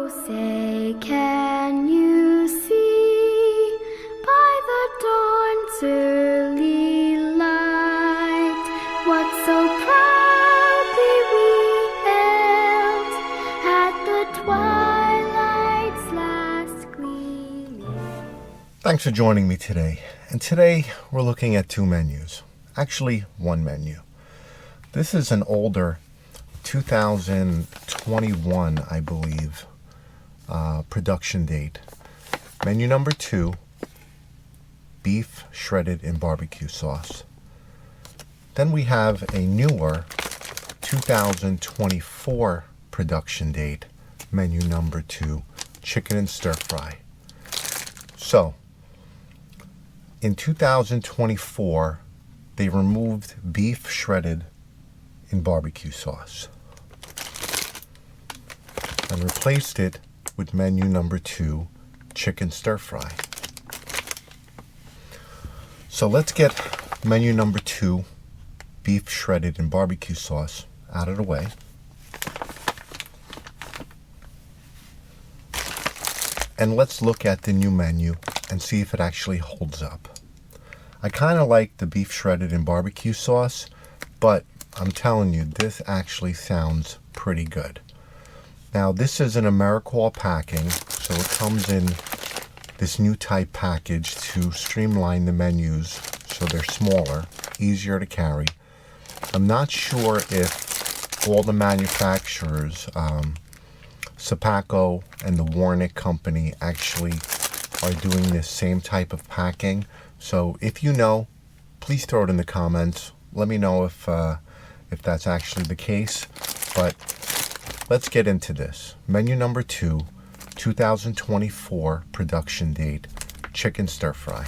Oh, say, can you see by the dawn's early light what so proudly we hailed at the twilight's last gleaming? Thanks for joining me today. And today we're looking at two menus. Actually, one menu. This is an older 2021, I believe, production date. Menu number 2, beef shredded in barbecue sauce. Then we have a newer 2024 production date, menu number 2, chicken and stir fry. So, in 2024, they removed beef shredded in barbecue sauce and replaced it with menu number 2, chicken stir fry. So let's get menu number 2, beef shredded in barbecue sauce, out of the way. And let's look at the new menu and see if it actually holds up. I kind of like the beef shredded in barbecue sauce, but I'm telling you, this actually sounds pretty good. Now, this is an AmeriCorps packing, so it comes in this new type package to streamline the menus so they're smaller, easier to carry. I'm not sure if all the manufacturers, Sapaco and the Warnick company, actually are doing this same type of packing. So if you know, please throw it in the comments. Let me know if that's actually the case. But let's get into this. Menu number 2, 2024 production date, chicken stir fry.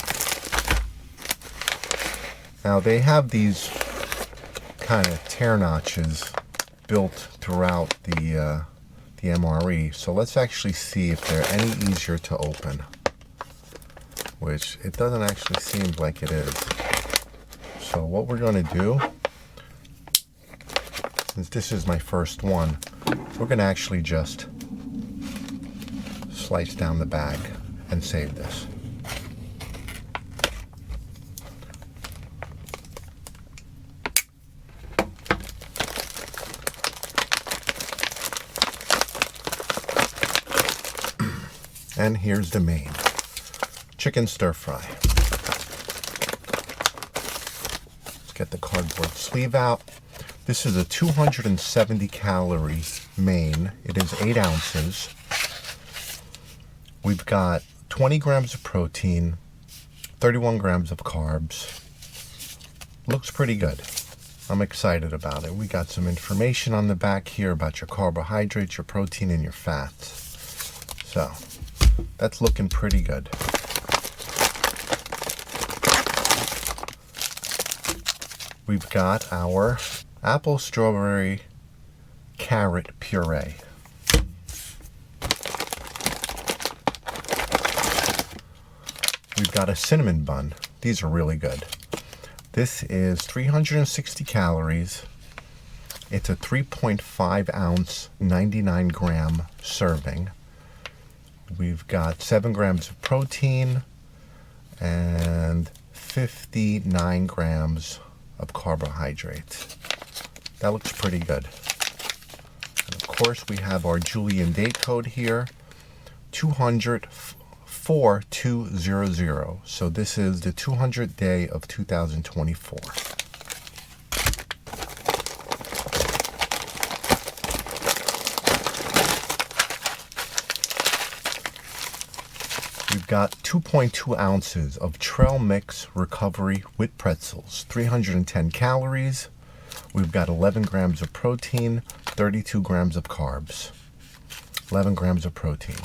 Now they have these kind of tear notches built throughout the MRE. So let's actually see if they're any easier to open, which it doesn't actually seem like it is. So what we're going to do, since this is my first one, we're going to actually just slice down the bag and save this. And here's the main. Chicken stir fry. Let's get the cardboard sleeve out. This is a 270 calorie main. It is 8 ounces. We've got 20 grams of protein, 31 grams of carbs. Looks pretty good. I'm excited about it. We got some information on the back here about your carbohydrates, your protein, and your fats. So, that's looking pretty good. We've got our apple, strawberry, carrot puree. We've got a cinnamon bun. These are really good. This is 360 calories. It's a 3.5 ounce, 99 gram serving. We've got 7 grams of protein and 59 grams of carbohydrates. That looks pretty good. And of course, we have our Julian date code here, 200-4200. So this is the 200th day of 2024. We've got 2.2 ounces of trail mix recovery with pretzels, 310 calories. We've got 11 grams of protein, 32 grams of carbs, 11 grams of protein.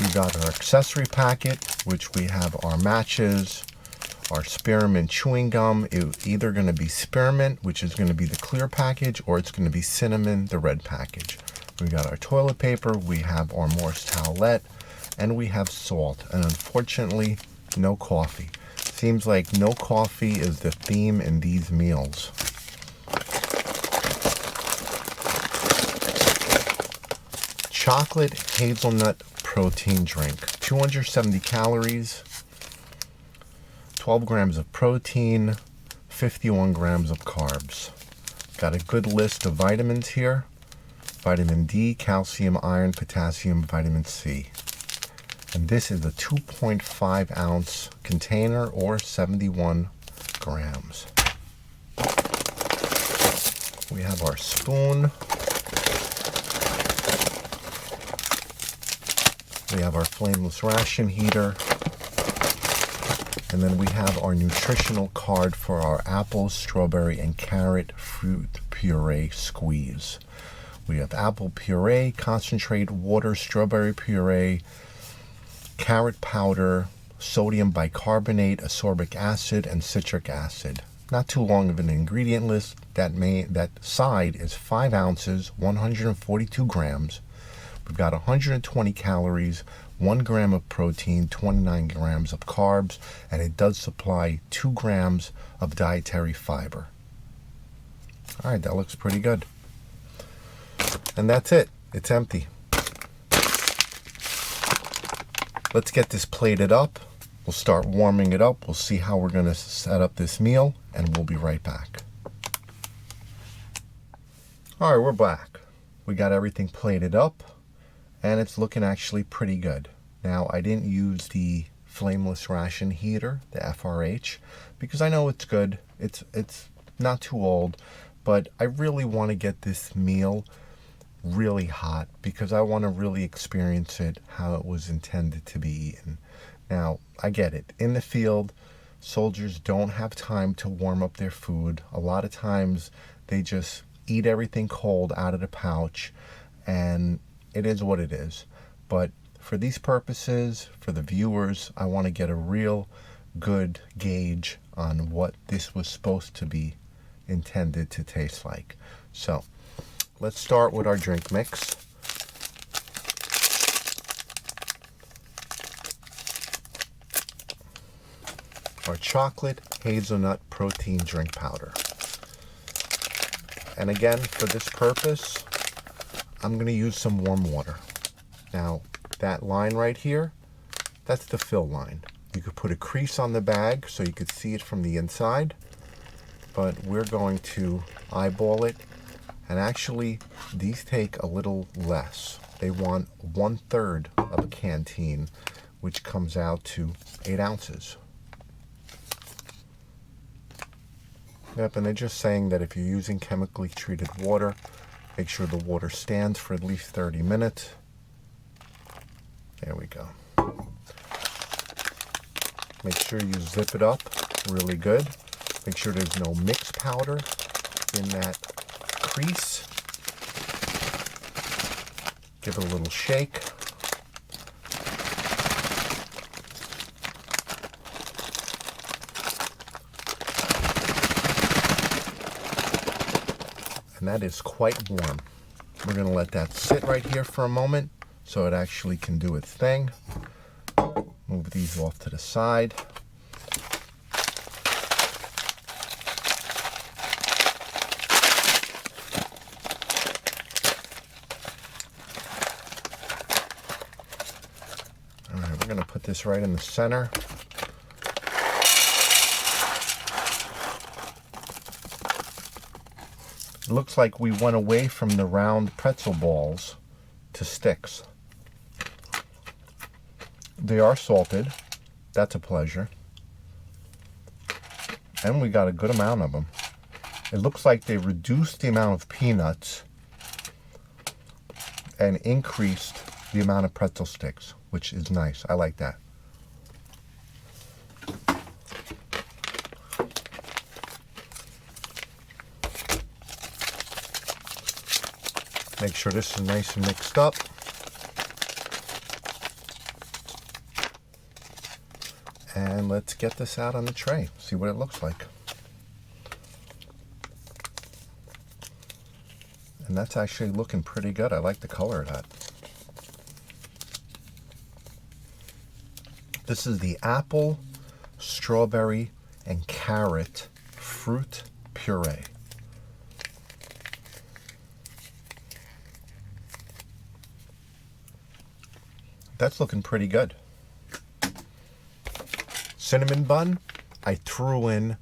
We've got our accessory packet, which we have our matches, our spearmint chewing gum. It's either going to be spearmint, which is going to be the clear package, or it's going to be cinnamon, the red package. We got our toilet paper, we have our Morse towelette, and we have salt, and unfortunately, no coffee. Seems like no coffee is the theme in these meals. chocolate hazelnut protein drink. 270 calories, 12 grams of protein, 51 grams of carbs. Got a good list of vitamins here. Vitamin D, calcium, iron, potassium, vitamin C. And this is a 2.5 ounce container or 71 grams. We have our spoon. We have our flameless ration heater. And then we have our nutritional card for our apple, strawberry, and carrot fruit puree squeeze. We have apple puree, concentrate, water, strawberry puree, carrot powder, sodium bicarbonate, ascorbic acid, and citric acid. Not too long of an ingredient list. That side is 5 ounces, 142 grams. We've got 120 calories, 1 gram of protein, 29 grams of carbs, and it does supply 2 grams of dietary fiber. All right, that looks pretty good. And that's it. It's empty. Let's get this plated up. We'll start warming it up. We'll see how we're going to set up this meal, and we'll be right back. All right, we're back. We got everything plated up, and it's looking actually pretty good. Now, I didn't use the flameless ration heater, the FRH, because I know it's good. It's not too old, but I really want to get this meal really hot because I want to really experience it how it was intended to be eaten. Now, I get it. In the field, soldiers don't have time to warm up their food. A lot of times they just eat everything cold out of the pouch, and it is what it is. But for these purposes, for the viewers, I want to get a real good gauge on what this was supposed to be intended to taste like. So let's start with our drink mix. Our chocolate hazelnut protein drink powder. And again, for this purpose, I'm going to use some warm water. Now, that line right here, that's the fill line. You could put a crease on the bag so you could see it from the inside, but we're going to eyeball it. And actually, these take a little less. They want 1/3 of a canteen, which comes out to 8 ounces. Yep, and they're just saying that if you're using chemically treated water, make sure the water stands for at least 30 minutes. There we go. Make sure you zip it up really good. Make sure there's no mix powder in that crease. Give it a little shake. And that is quite warm. We're going to let that sit right here for a moment so it actually can do its thing. Move these off to the side. All right, we're going to put this right in the center. It looks like we went away from the round pretzel balls to sticks. They are salted. That's a pleasure. And we got a good amount of them. It looks like they reduced the amount of peanuts and increased the amount of pretzel sticks, which is nice. I like that. Make sure this is nice and mixed up. And let's get this out on the tray, see what it looks like. And that's actually looking pretty good. I like the color of that. This is the apple, strawberry, and carrot fruit puree. That's looking pretty good. Cinnamon bun, I threw in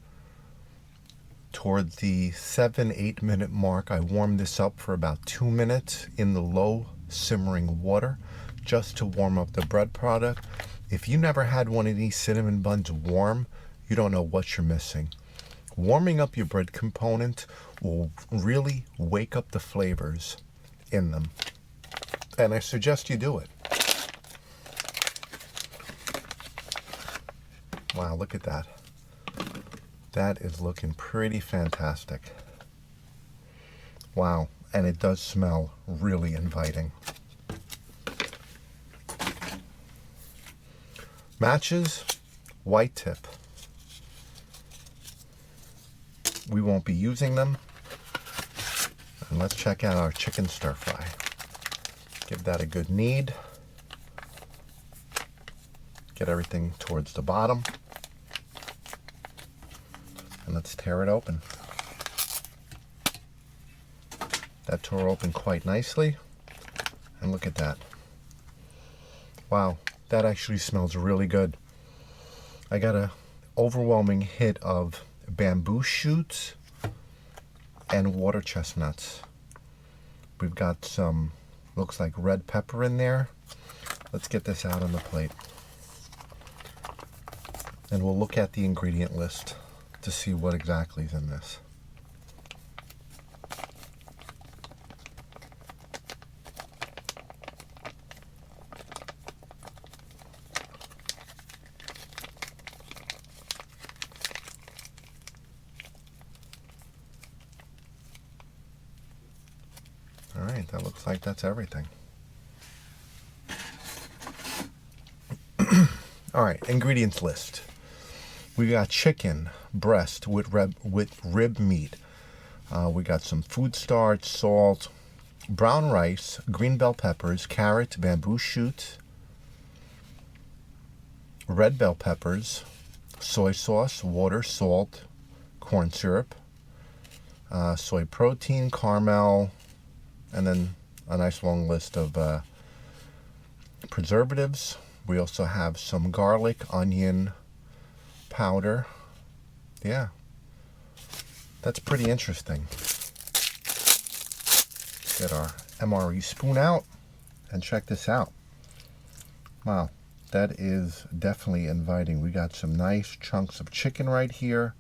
towards the 7-8 minute mark. I warmed this up for about 2 minutes in the low simmering water just to warm up the bread product. If you never had one of these cinnamon buns warm, you don't know what you're missing. Warming up your bread component will really wake up the flavors in them. And I suggest you do it. Wow, look at that. That is looking pretty fantastic. Wow, and it does smell really inviting. Matches, white tip. We won't be using them. And let's check out our chicken stir fry. Give that a good knead. Get everything towards the bottom. And let's tear it open. That tore open quite nicely. And look at that. Wow, that actually smells really good. I got an overwhelming hit of bamboo shoots and water chestnuts. We've got some, looks like red pepper in there. Let's get this out on the plate. And we'll look at the ingredient list to see what exactly is in this. All right, that looks like that's everything. All right, ingredients list. We got chicken breast with rib meat. We got some food starch, salt, brown rice, green bell peppers, carrot, bamboo shoot, red bell peppers, soy sauce, water, salt, corn syrup, soy protein, caramel, and then a nice long list of preservatives. We also have some garlic, onion powder. Yeah, that's pretty interesting. Get our MRE spoon out and check this out. Wow, that is definitely inviting. We got some nice chunks of chicken right here.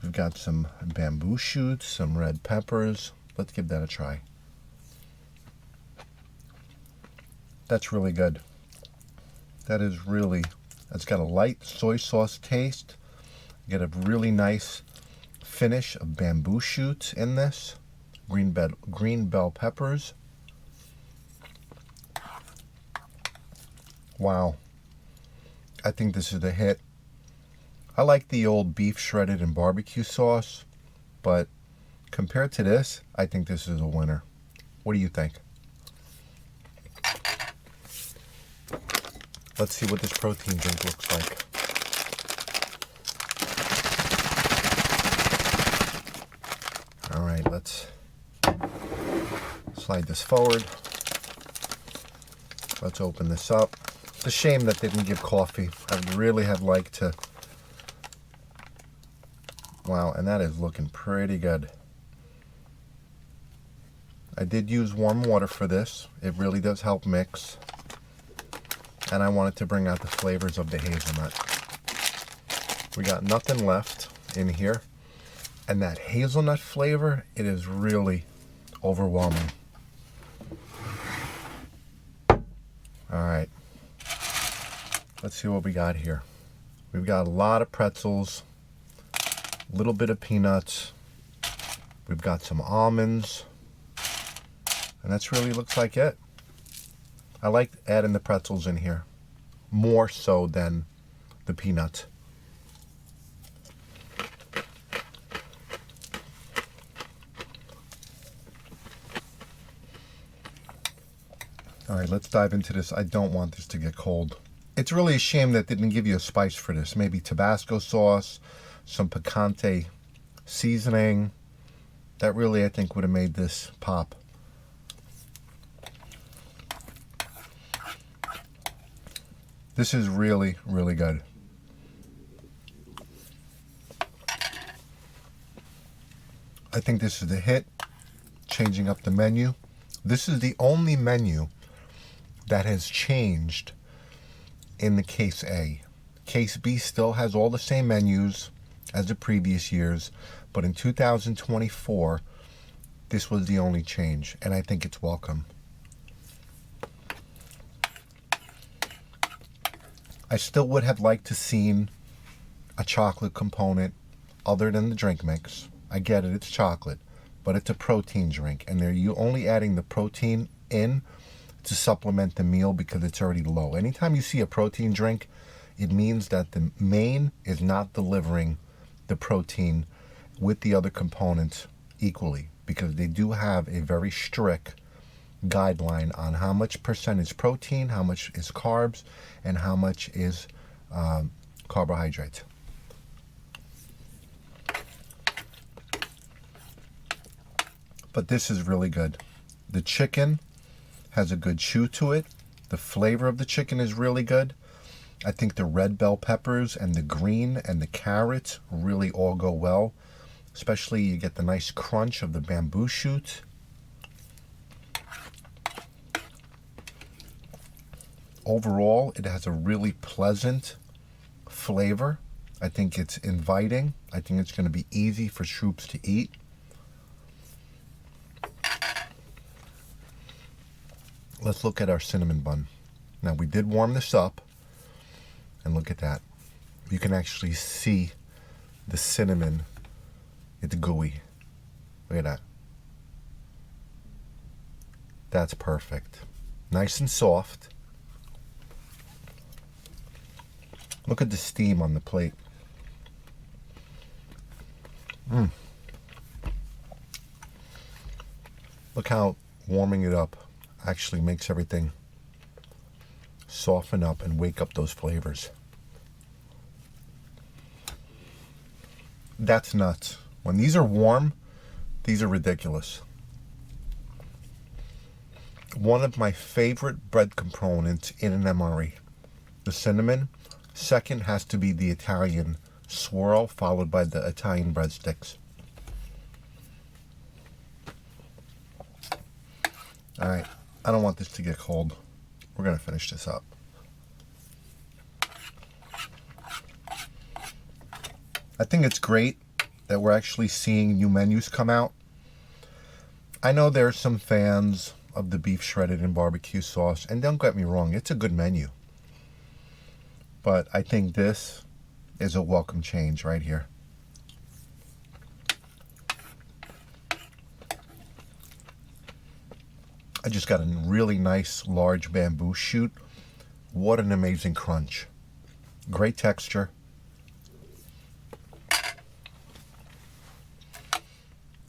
We've got some bamboo shoots, some red peppers. Let's give that a try. That's really good. That is really, it's got a light soy sauce taste. You get a really nice finish of bamboo shoots in this. Green bell peppers. Wow. I think this is a hit. I like the old beef shredded in barbecue sauce, but compared to this, I think this is a winner. What do you think? Let's see what this protein drink looks like. All right, let's slide this forward. Let's open this up. It's a shame that they didn't give coffee. I really had liked to. Wow, and that is looking pretty good. I did use warm water for this. It really does help mix. And I wanted to bring out the flavors of the hazelnut. We got nothing left in here. And that hazelnut flavor, it is really overwhelming. All right. Let's see what we got here. We've got a lot of pretzels, a little bit of peanuts. We've got some almonds. And that's really looks like it. I like adding the pretzels in here, more so than the peanuts. All right, let's dive into this. I don't want this to get cold. It's really a shame that they didn't give you a spice for this. Maybe Tabasco sauce, some picante seasoning. That really, I think, would have made this pop. This is really, really good. I think this is a hit, changing up the menu. This is the only menu that has changed in the Case A. Case B still has all the same menus as the previous years, but in 2024, this was the only change, and I think it's welcome. I still would have liked to seen a chocolate component other than the drink mix. I get it, it's chocolate, but it's a protein drink, and you only adding the protein in to supplement the meal because it's already low. Anytime you see a protein drink, it means that the main is not delivering the protein with the other components equally, because they do have a very strict guideline on how much percent is protein, how much is carbs, and how much is carbohydrates. But this is really good. The chicken has a good chew to it. The flavor of the chicken is really good. I think the red bell peppers and the green and the carrots really all go well. Especially you get the nice crunch of the bamboo shoots. Overall, it has a really pleasant flavor. I think it's inviting. I think it's going to be easy for troops to eat. Let's look at our cinnamon bun. Now, we did warm this up, and look at that. You can actually see the cinnamon. It's gooey. Look at that. That's perfect. Nice and soft. Look at the steam on the plate. Look how warming it up actually makes everything soften up and wake up those flavors. That's nuts. When these are warm, these are ridiculous. One of my favorite bread components in an MRE, the cinnamon. Second has to be the Italian swirl, followed by the Italian breadsticks. All right, I don't want this to get cold. We're gonna finish this up. I think it's great that we're actually seeing new menus come out. I know there are some fans of the beef shredded in barbecue sauce, and don't get me wrong, it's a good menu. But I think this is a welcome change right here. I just got a really nice large bamboo shoot. What an amazing crunch. Great texture.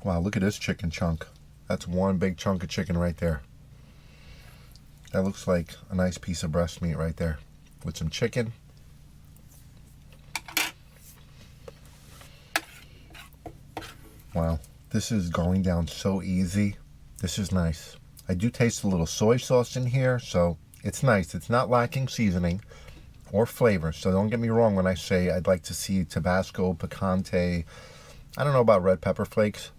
Wow, look at this chicken chunk. That's one big chunk of chicken right there. That looks like a nice piece of breast meat right there with some chicken. Wow, this is going down so easy. This is nice. I do taste a little soy sauce in here, so it's nice. It's not lacking seasoning or flavor, so don't get me wrong when I say I'd like to see Tabasco, picante. I don't know about red pepper flakes.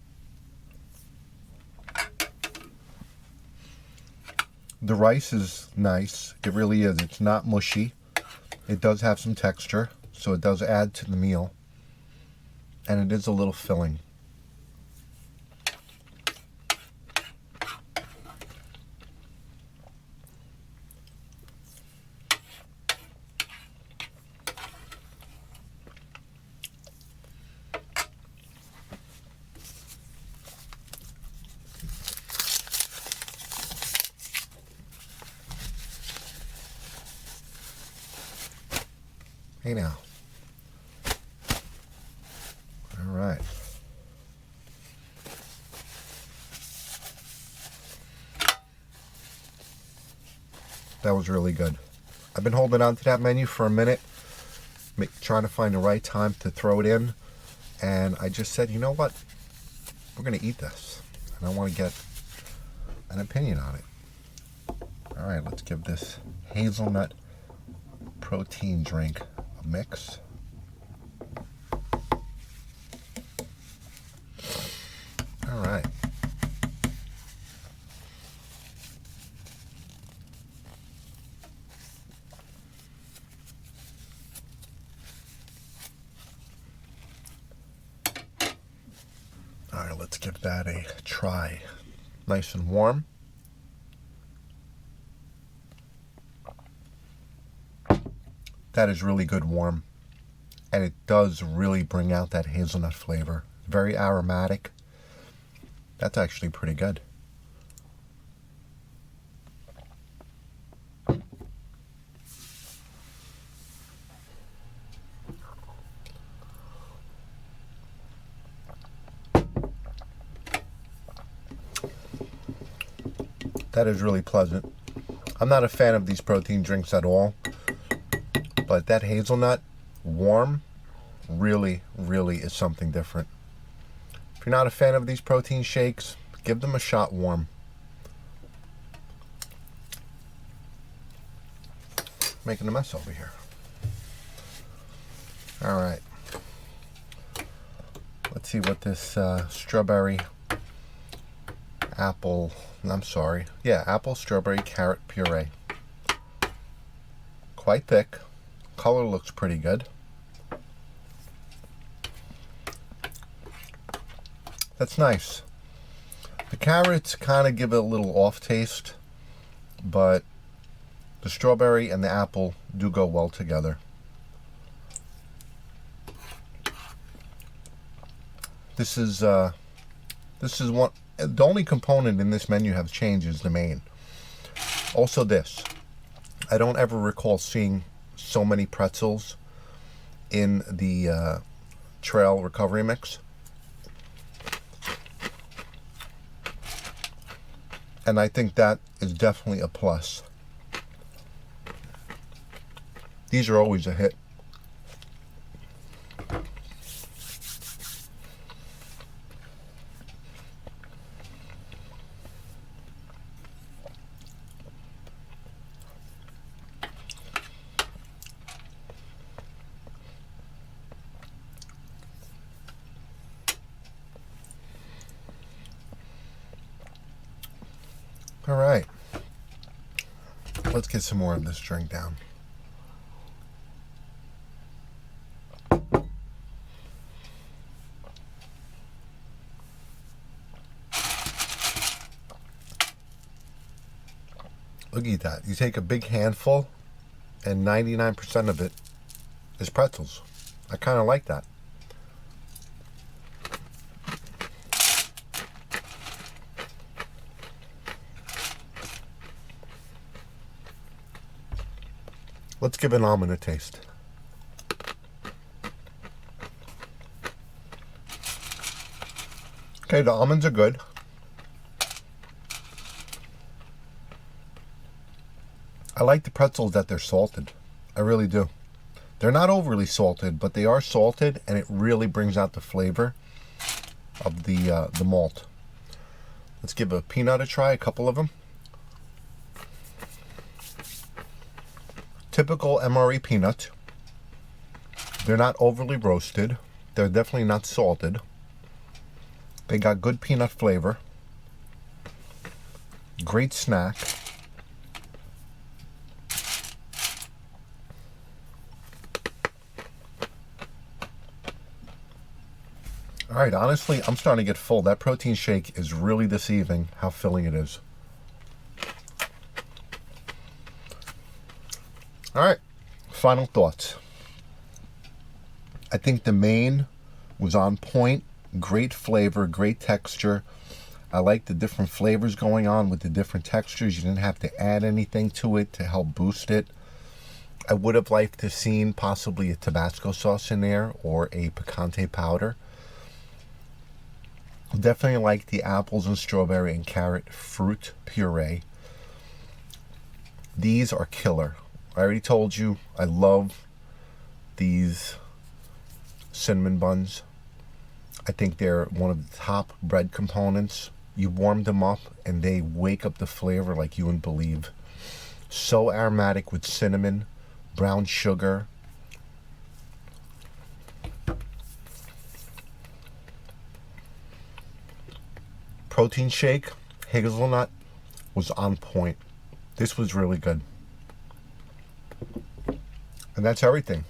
The rice is nice. It really is. It's not mushy. It does have some texture, so it does add to the meal. And it is a little filling. Hey now. All right. That was really good. I've been holding on to that menu for a minute, trying to find the right time to throw it in. And I just said, you know what? We're going to eat this. And I want to get an opinion on it. All right, let's give this hazelnut protein drink mix. All right. All right, let's give that a try. Nice and warm. That is really good warm. And it does really bring out that hazelnut flavor. Very aromatic. That's actually pretty good. That is really pleasant. I'm not a fan of these protein drinks at all, but that hazelnut warm really, really is something different. If you're not a fan of these protein shakes, give them a shot warm. Making a mess over here. All right. Let's see what this strawberry apple, apple strawberry carrot puree. Quite thick. Color looks pretty good. That's nice. The carrots kind of give it a little off taste, but the strawberry and the apple do go well together. This is one. The only component in this menu have changed is the main. Also this. I don't ever recall seeing so many pretzels in the trail recovery mix. And I think that is definitely a plus. These are always a hit. All right, let's get some more of this drink down. Look at that. You take a big handful and 99% of it is pretzels. I kind of like that. Let's give an almond a taste. Okay, the almonds are good. I like the pretzels that they're salted. I really do. They're not overly salted, but they are salted, and it really brings out the flavor of the malt. Let's give a peanut a try, a couple of them. Typical MRE peanut. They're not overly roasted. They're definitely not salted. They got good peanut flavor. Great snack. All right, honestly, I'm starting to get full. That protein shake is really deceiving how filling it is. All right, final thoughts. I think the main was on point. Great flavor, great texture. I like the different flavors going on with the different textures. You didn't have to add anything to it to help boost it. I would have liked to seen possibly a Tabasco sauce in there or a picante powder. Definitely like the apples and strawberry and carrot fruit puree. These are killer. I already told you I love these cinnamon buns. I think they're one of the top bread components. You warm them up and they wake up the flavor like you wouldn't believe. So aromatic with cinnamon, brown sugar. Protein shake, hazelnut, was on point. This was really good. And that's everything.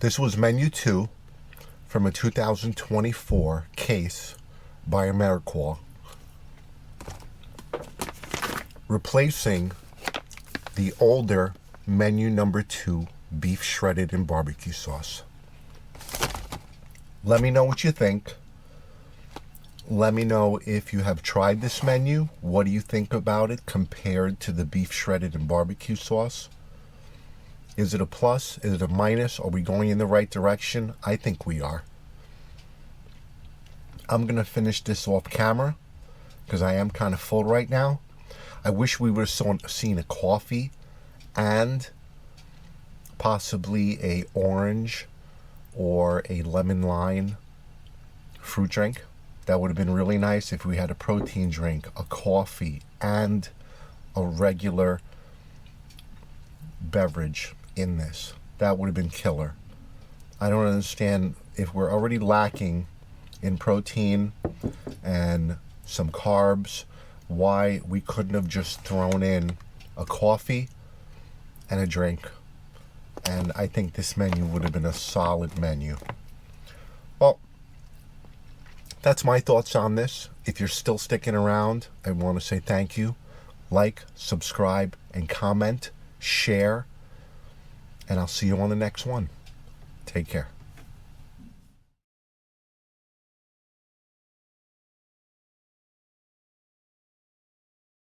This was menu 2 from a 2024 case by AmeriQual, replacing the older menu number 2 beef shredded in barbecue sauce. Let me know what you think. Let me know if you have tried this menu. What do you think about it compared to the beef shredded in barbecue sauce? Is it a plus? Is it a minus? Are we going in the right direction? I think we are. I'm going to finish this off camera because I am kind of full right now. I wish we would have seen a coffee and possibly a orange or a lemon lime fruit drink. That would have been really nice if we had a protein drink, a coffee, and a regular beverage in this. That would have been killer. I don't understand, if we're already lacking in protein and some carbs, why we couldn't have just thrown in a coffee and a drink. And I think this menu would have been a solid menu. Well, that's my thoughts on this. If you're still sticking around, I want to say thank you. Like, subscribe, and comment, share. And I'll see you on the next one. Take care.